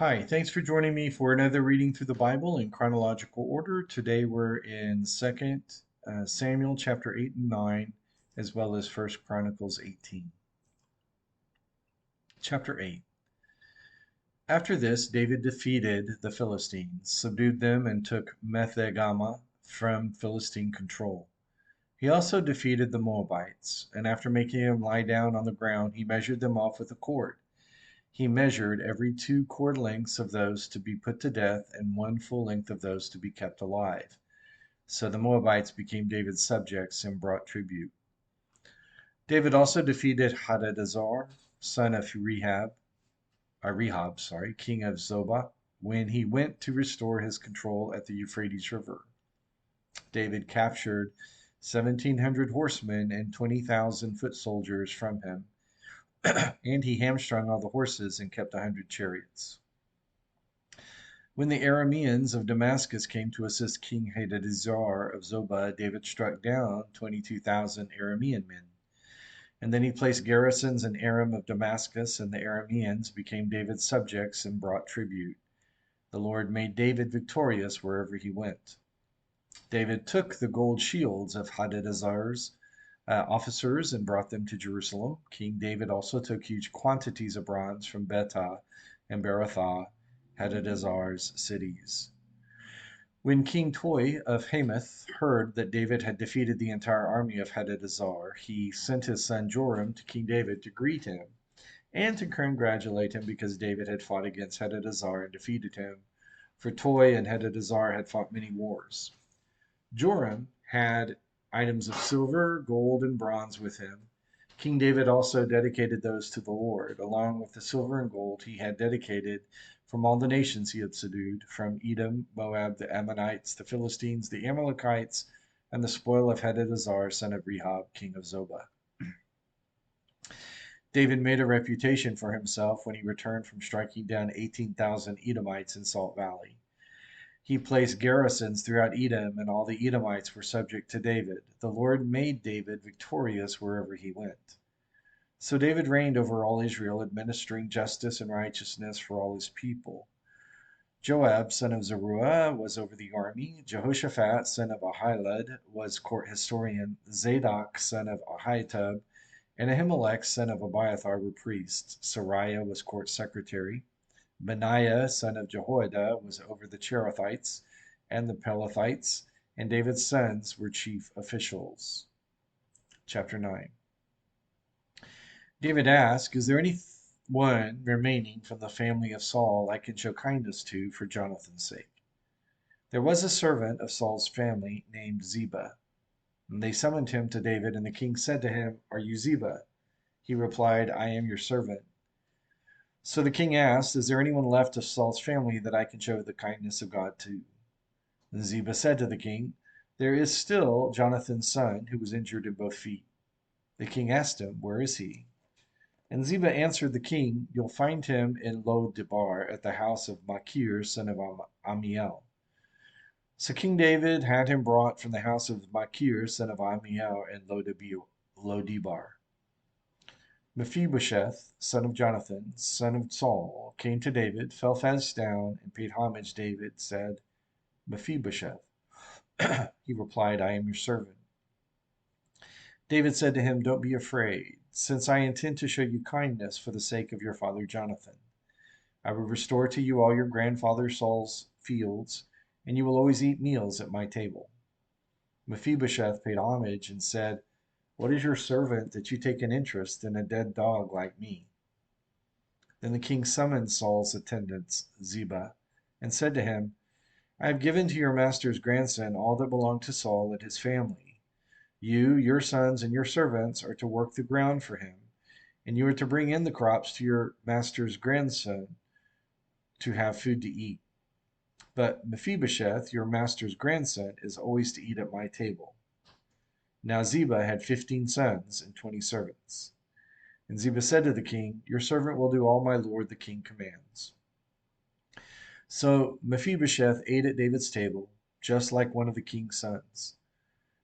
Hi, thanks for joining me for another reading through the Bible in chronological order. Today we're in 2nd Samuel chapter 8 and 9, as well as 1st Chronicles 18. Chapter 8. After this, David defeated the Philistines, subdued them, and took Methegama from Philistine control. He also defeated the Moabites, and after making them lie down on the ground, he measured them off with a cord. He measured every 2 cord lengths of those to be put to death, and 1 full length of those to be kept alive. So the Moabites became David's subjects and brought tribute. David also defeated Hadadezer, son of Rehob, king of Zobah, when he went to restore his control at the Euphrates River. David captured 1,700 horsemen and 20,000 foot soldiers from him, and he hamstrung all the horses and kept 100 chariots. When the Arameans of Damascus came to assist King Hadadezer of Zobah, David struck down 22,000 Aramean men. And then he placed garrisons in Aram of Damascus, and the Arameans became David's subjects and brought tribute. The Lord made David victorious wherever he went. David took the gold shields of Hadadezer's officers and brought them to Jerusalem. King David also took huge quantities of bronze from Betah and Berothah, Hadadezer's cities. When King Toi of Hamath heard that David had defeated the entire army of Hadadezer, he sent his son Joram to King David to greet him and to congratulate him because David had fought against Hadadezer and defeated him, for Toi and Hadadezer had fought many wars. Joram had items of silver, gold, and bronze with him. King David also dedicated those to the Lord, along with the silver and gold he had dedicated from all the nations he had subdued, from Edom, Moab, the Ammonites, the Philistines, the Amalekites, and the spoil of Hadadezer, son of Rehob, king of Zobah. David made a reputation for himself when he returned from striking down 18,000 Edomites in Salt Valley. He placed garrisons throughout Edom, and all the Edomites were subject to David. The Lord made David victorious wherever he went. So David reigned over all Israel, administering justice and righteousness for all his people. Joab, son of Zeruiah, was over the army. Jehoshaphat, son of Ahilud, was court historian. Zadok, son of Ahitub, and Ahimelech, son of Abiathar, were priests. Sariah was court secretary. Benaiah, son of Jehoiada, was over the Cherethites and the Pelethites, and David's sons were chief officials. Chapter 9. David asked, "Is there any one remaining from the family of Saul I can show kindness to for Jonathan's sake?" There was a servant of Saul's family named Ziba. And they summoned him to David, and the king said to him, "Are you Ziba?" He replied, "I am your servant." So the king asked, "Is there anyone left of Saul's family that I can show the kindness of God to?" And Ziba said to the king, "There is still Jonathan's son, who was injured in both feet." The king asked him, "Where is he?" And Ziba answered the king, "You'll find him in Lo Debar, at the house of Machir, son of Amiel." So King David had him brought from the house of Machir, son of Amiel, in Lo Debar. Mephibosheth, son of Jonathan, son of Saul, came to David, fell face down, and paid homage. David said, "Mephibosheth." He replied, "I am your servant." David said to him, "Don't be afraid, since I intend to show you kindness for the sake of your father Jonathan. I will restore to you all your grandfather Saul's fields, and you will always eat meals at my table." Mephibosheth paid homage and said, "What is your servant that you take an interest in a dead dog like me?" Then the king summoned Saul's attendants, Ziba, and said to him, "I have given to your master's grandson all that belonged to Saul and his family. You, your sons, and your servants are to work the ground for him, and you are to bring in the crops to your master's grandson to have food to eat. But Mephibosheth, your master's grandson, is always to eat at my table." Now Ziba had 15 sons and 20 servants. And Ziba said to the king, "Your servant will do all my lord the king commands." So Mephibosheth ate at David's table, just like one of the king's sons.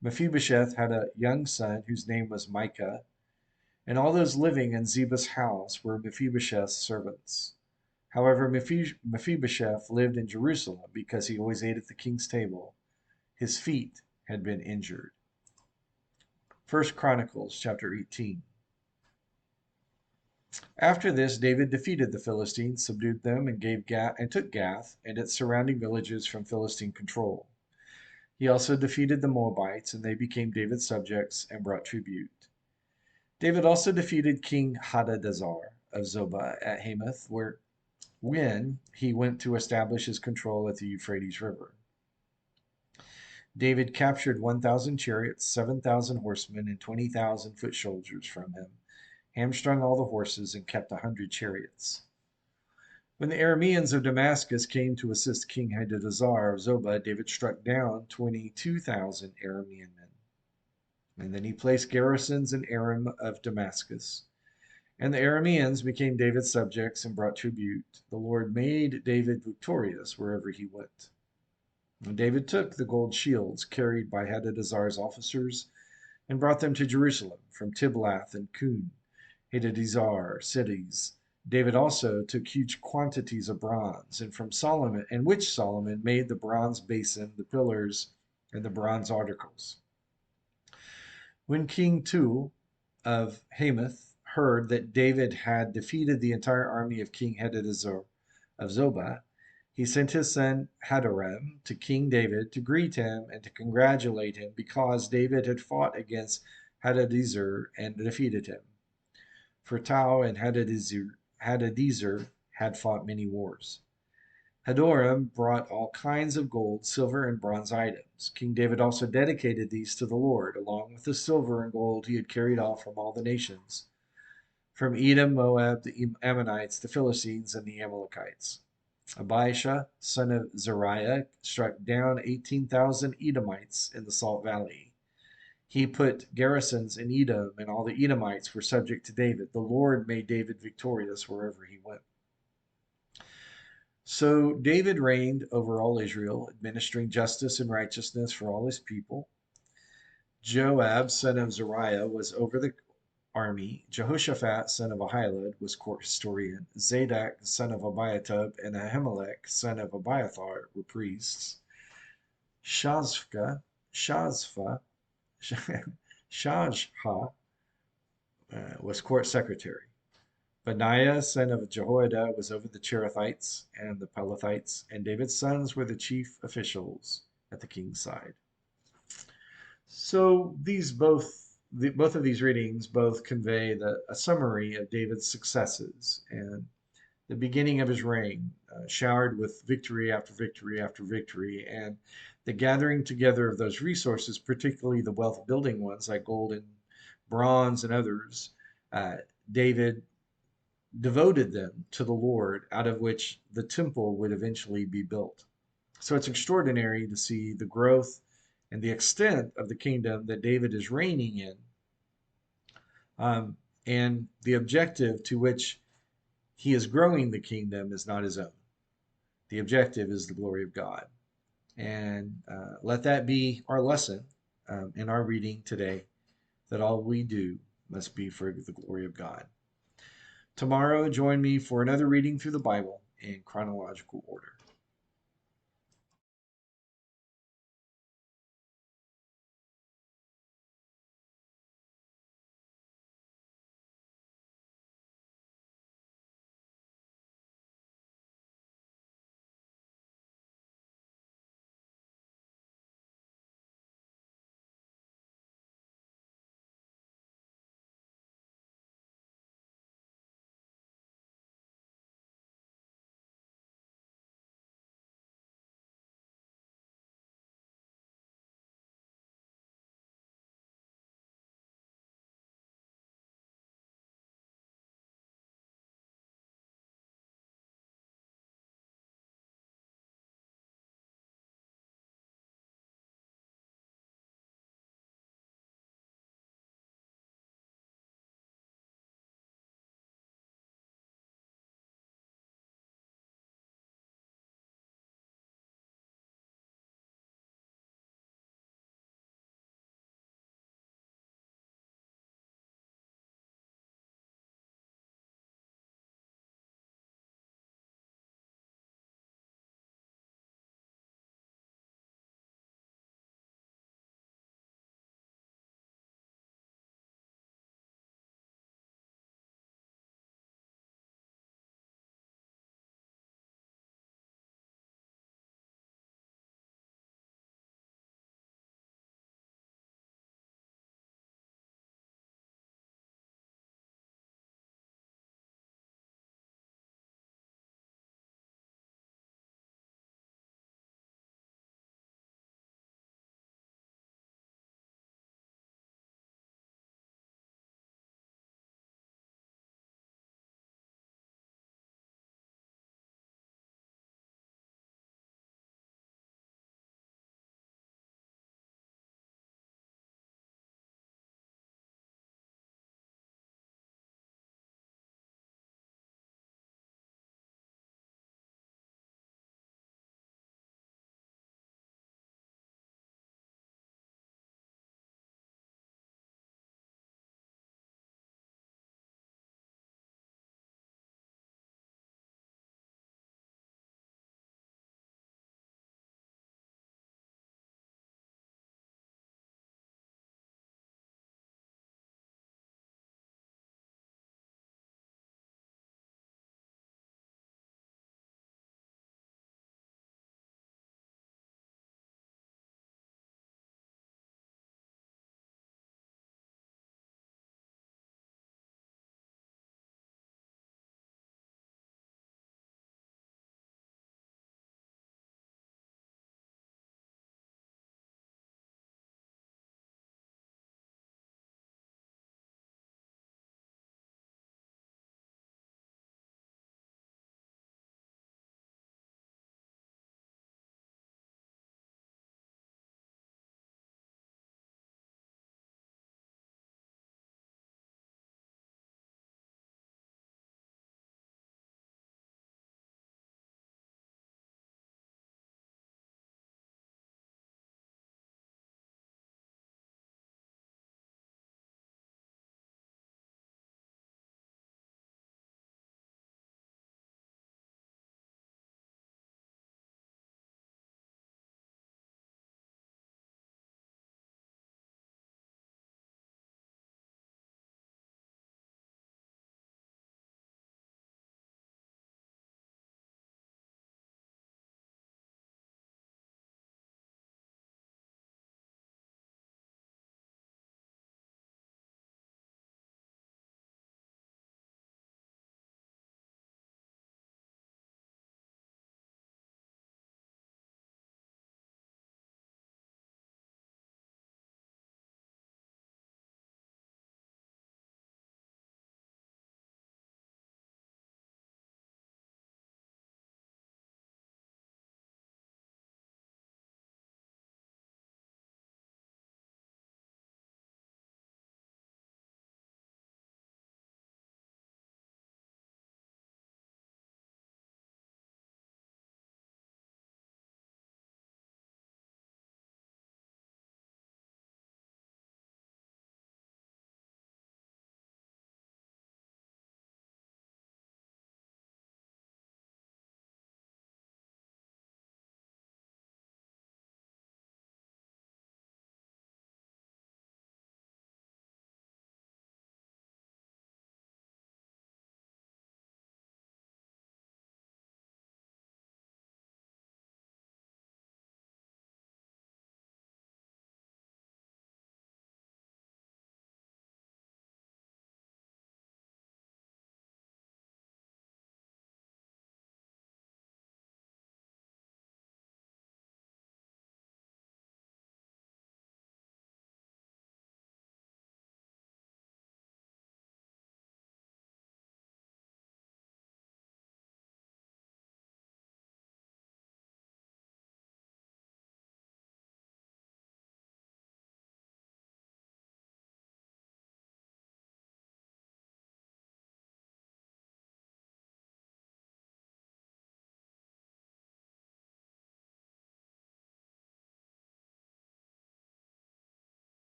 Mephibosheth had a young son whose name was Micah, and all those living in Ziba's house were Mephibosheth's servants. However, Mephibosheth lived in Jerusalem because he always ate at the king's table. His feet had been injured. First Chronicles chapter 18. After this, David defeated the Philistines, subdued them, and took Gath and its surrounding villages from Philistine control. He also defeated the Moabites, and they became David's subjects and brought tribute. David also defeated King Hadadezer of Zobah at Hamath, when he went to establish his control at the Euphrates River. David captured 1,000 chariots, 7,000 horsemen, and 20,000 foot soldiers from him, hamstrung all the horses, and kept 100 chariots. When the Arameans of Damascus came to assist King Hadadezer of Zobah, David struck down 22,000 Aramean men. And then he placed garrisons in Aram of Damascus. And the Arameans became David's subjects and brought tribute. The Lord made David victorious wherever he went. And David took the gold shields carried by Hadadezer's officers and brought them to Jerusalem from Tiblath and Kun, Hadadezer cities. David also took huge quantities of bronze, and from Solomon, and which Solomon made the bronze basin, the pillars, and the bronze articles. When King Tu of Hamath heard that David had defeated the entire army of King Hadadezer of Zobah, he sent his son Hadoram to King David to greet him and to congratulate him because David had fought against Hadadezer and defeated him. For Tau and Hadadezer had fought many wars. Hadoram brought all kinds of gold, silver, and bronze items. King David also dedicated these to the Lord, along with the silver and gold he had carried off from all the nations, from Edom, Moab, the Ammonites, the Philistines, and the Amalekites. Abishai, son of Zeruiah, struck down 18,000 Edomites in the Salt Valley. He put garrisons in Edom, and all the Edomites were subject to David. The Lord made David victorious wherever he went. So David reigned over all Israel, administering justice and righteousness for all his people. Joab, son of Zeruiah, was over the army. Jehoshaphat, son of Ahilud, was court historian. Zadok, son of Abiatub, and Ahimelech, son of Abiathar, were priests. Shazha was court secretary. Benaiah, son of Jehoiada, was over the Cherethites and the Pelethites, and David's sons were the chief officials at the king's side. So both of these readings both convey a summary of David's successes and the beginning of his reign, showered with victory after victory after victory, and the gathering together of those resources, particularly the wealth building ones like gold and bronze and others. David devoted them to the Lord, out of which the temple would eventually be built. So it's extraordinary to see the growth and the extent of the kingdom that David is reigning in, and the objective to which he is growing the kingdom is not his own. The objective is the glory of God. And let that be our lesson in our reading today, that all we do must be for the glory of God. Tomorrow, join me for another reading through the Bible in chronological order.